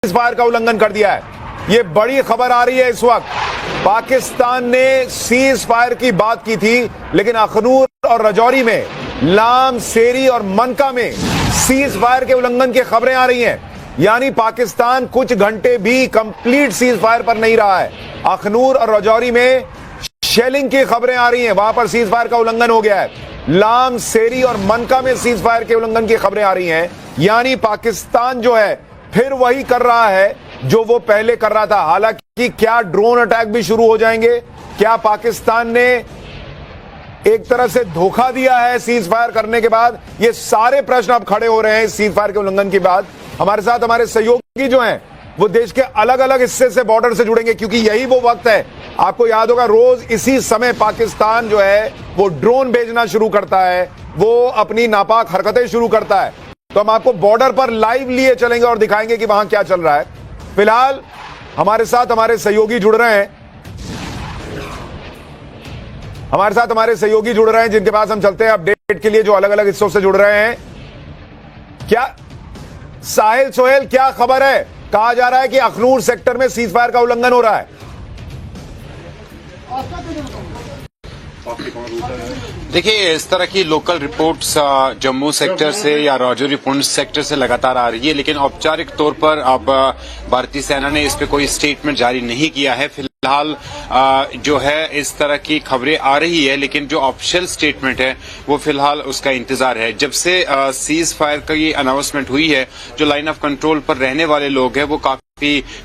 Fire का उल्लंघन कर दिया है। ये बड़ी खबर आ रही है इस वक्त। पाकिस्तान ने सीज फायर की बात की थी, लेकिन अखनूर और रजौरी में, लाम, सेरी और मनका में सीज फायर के उल्लंघन की खबरें आ रही हैं। यानी पाकिस्तान कुछ घंटे भी कंप्लीट सीज फायर पर नहीं रहा है। अखनूर और रजौरी में शेलिंग की खबरें आ रही हैं, वहां पर सीज फायर का उल्लंघन हो गया है। लाम, सेरी और मनका में सीज फायर के उल्लंघन की खबरें आ रही हैं। यानी पाकिस्तान जो है फिर वही कर रहा है जो वो पहले कर रहा था। हालांकि क्या ड्रोन अटैक भी शुरू हो जाएंगे? क्या पाकिस्तान ने एक तरह से धोखा दिया है सीज फायर करने के बाद? ये सारे प्रश्न अब खड़े हो रहे हैं सीज फायर के उल्लंघन के बाद। हमारे साथ हमारे सहयोगी जो हैं वो देश के अलग अलग हिस्से से, बॉर्डर से जुड़ेंगे, क्योंकि यही वो वक्त है। आपको याद होगा रोज इसी समय पाकिस्तान जो है वो ड्रोन भेजना शुरू करता है, वो अपनी नापाक हरकतें शुरू करता है। तो हम आपको बॉर्डर पर लाइव लिए चलेंगे और दिखाएंगे कि वहां क्या चल रहा है। फिलहाल हमारे साथ हमारे सहयोगी जुड़ रहे हैं, जिनके पास हम चलते हैं अपडेट के लिए, जो अलग अलग हिस्सों से जुड़ रहे हैं। क्या साहिल, सोहेल, क्या खबर है? कहा जा रहा है कि अखनूर सेक्टर में सीज फायर का उल्लंघन हो रहा है। देखिए, इस तरह की लोकल रिपोर्ट्स जम्मू सेक्टर से या राजौरी पुंछ सेक्टर से लगातार आ रही है, लेकिन औपचारिक तौर पर अब भारतीय सेना ने इस पे कोई स्टेटमेंट जारी नहीं किया है। फिलहाल जो है इस तरह की खबरें आ रही है, लेकिन जो ऑफिशियल स्टेटमेंट है वो फिलहाल उसका इंतजार है। जब से सीज फायर की अनाउंसमेंट हुई है, जो लाइन ऑफ कंट्रोल पर रहने वाले लोग हैं वो काफी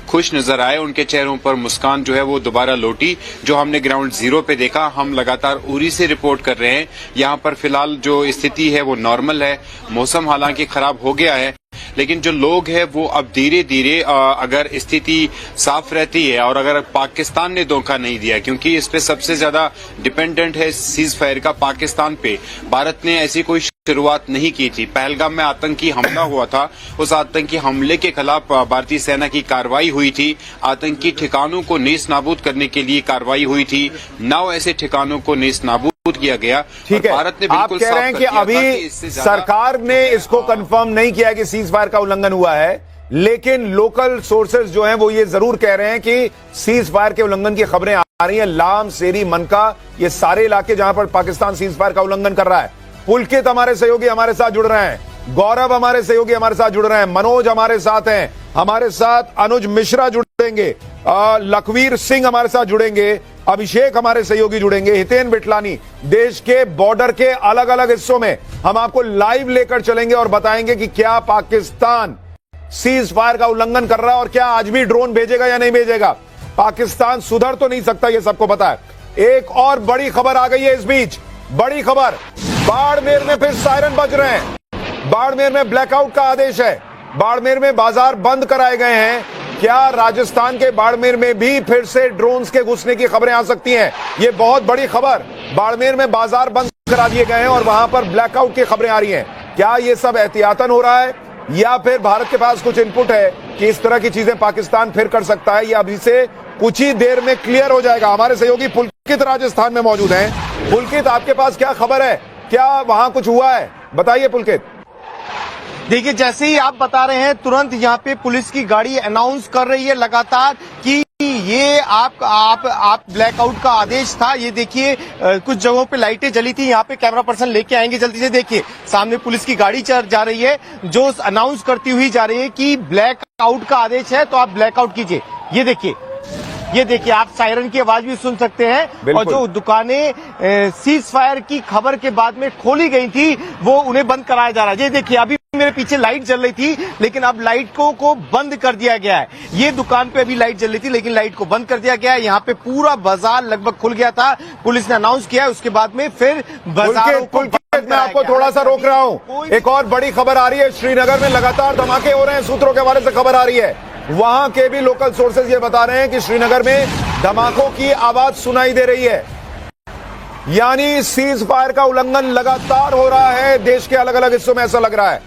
खुश नजर आए। उनके चेहरों पर मुस्कान जो है वो दोबारा लौटी, जो हमने ग्राउंड जीरो पे देखा। हम लगातार उरी से रिपोर्ट कर रहे हैं। यहाँ पर फिलहाल जो स्थिति है वो नॉर्मल है। मौसम हालांकि खराब हो गया है, लेकिन जो लोग हैं वो अब धीरे धीरे, अगर स्थिति साफ रहती है और अगर पाकिस्तान ने धोखा नहीं दिया, क्योंकि इस पे सबसे ज्यादा डिपेंडेंट है सीज फायर का पाकिस्तान पे। भारत ने ऐसी कोई शुरुआत नहीं की थी। पहलगाम में आतंकी हमला हुआ था, उस आतंकी हमले के खिलाफ भारतीय सेना की कार्रवाई हुई थी। आतंकी ठिकानों को नेस्त नाबूद करने के लिए कार्रवाई हुई थी। 9 ऐसे ठिकानों को नेस्त नाबूद किया गया। ठीक है, भारत ने आप कह रहे हैं कि अभी सरकार ने इसको कंफर्म नहीं किया कि सीज फायर का उल्लंघन हुआ है, लेकिन लोकल सोर्सेज जो हैं वो ये जरूर कह रहे हैं कि सीज फायर के उल्लंघन की खबरें आ रही हैं। लाम, सेरी, मनका, ये सारे इलाके जहां पर पाकिस्तान सीज फायर का उल्लंघन कर रहा है। पुलकित हमारे सहयोगी हमारे साथ जुड़ रहे हैं, गौरव हमारे सहयोगी हमारे साथ जुड़ रहे हैं, मनोज हमारे साथ हैं, हमारे साथ अनुज मिश्रा जुड़ेंगे, लखवीर सिंह हमारे साथ जुड़ेंगे, अभिषेक हमारे सहयोगी जुड़ेंगे, हितेन बिटलानी। देश के बॉर्डर के अलग अलग हिस्सों में हम आपको लाइव लेकर चलेंगे और बताएंगे कि क्या पाकिस्तान सीज फायर का उल्लंघन कर रहा है और क्या आज भी ड्रोन भेजेगा या नहीं भेजेगा। पाकिस्तान सुधर तो नहीं सकता, ये सबको पता है। एक और बड़ी खबर आ गई है इस बीच, बड़ी खबर। बाड़मेर में फिर सायरन बज रहे हैं। बाड़मेर में ब्लैकआउट का आदेश है। बाड़मेर में बाजार बंद कराए गए हैं। क्या राजस्थान के बाड़मेर में भी फिर से ड्रोन्स के घुसने की खबरें आ सकती हैं? ये बहुत बड़ी खबर। बाड़मेर में बाजार बंद करा दिए गए हैं और वहां पर ब्लैकआउट की खबरें आ रही हैं। क्या ये सब एहतियातन हो रहा है या फिर भारत के पास कुछ इनपुट है कि इस तरह की चीजें पाकिस्तान फिर कर सकता है? ये अभी से कुछ ही देर में क्लियर हो जाएगा। हमारे सहयोगी पुलकित राजस्थान में मौजूद हैं। पुलकित, आपके पास क्या खबर है? क्या वहां कुछ हुआ है? बताइए पुलकित। देखिए, जैसे ही आप बता रहे हैं, तुरंत यहाँ पे पुलिस की गाड़ी अनाउंस कर रही है लगातार कि ये आप ब्लैकआउट का आदेश था। ये देखिए, कुछ जगहों पे लाइटें जली थी। यहाँ पे कैमरा पर्सन लेके आएंगे जल्दी से। देखिए, सामने पुलिस की गाड़ी जा रही है जो अनाउंस करती हुई जा रही है कि ब्लैकआउट का आदेश है, तो आप ब्लैकआउट कीजिए। ये देखिए, आप सायरन की आवाज भी सुन सकते हैं। और जो दुकानें सीज फायर की खबर के बाद में खोली गई थी, वो उन्हें बंद कराया जा रहा है। ये देखिए, अभी मेरे पीछे लाइट जल रही थी, लेकिन अब लाइट को बंद कर दिया गया है। ये दुकान पे अभी लाइट जल रही थी, लेकिन लाइट को बंद कर दिया गया है। यहाँ पे पूरा बाजार लगभग खुल गया था। पुलिस ने अनाउंस किया है, उसके बाद में फिर बाजार को मैं आपको थोड़ा सा रोक रहा हूँ। एक और बड़ी खबर आ रही है। श्रीनगर में लगातार धमाके हो रहे हैं। सूत्रों के हवाले से खबर आ रही है, वहां के भी लोकल सोर्सेज ये बता रहे हैं कि श्रीनगर में धमाकों की आवाज सुनाई दे रही है। यानी सीज फायर का उल्लंघन लगातार हो रहा है देश के अलग अलग हिस्सों में, ऐसा लग रहा है।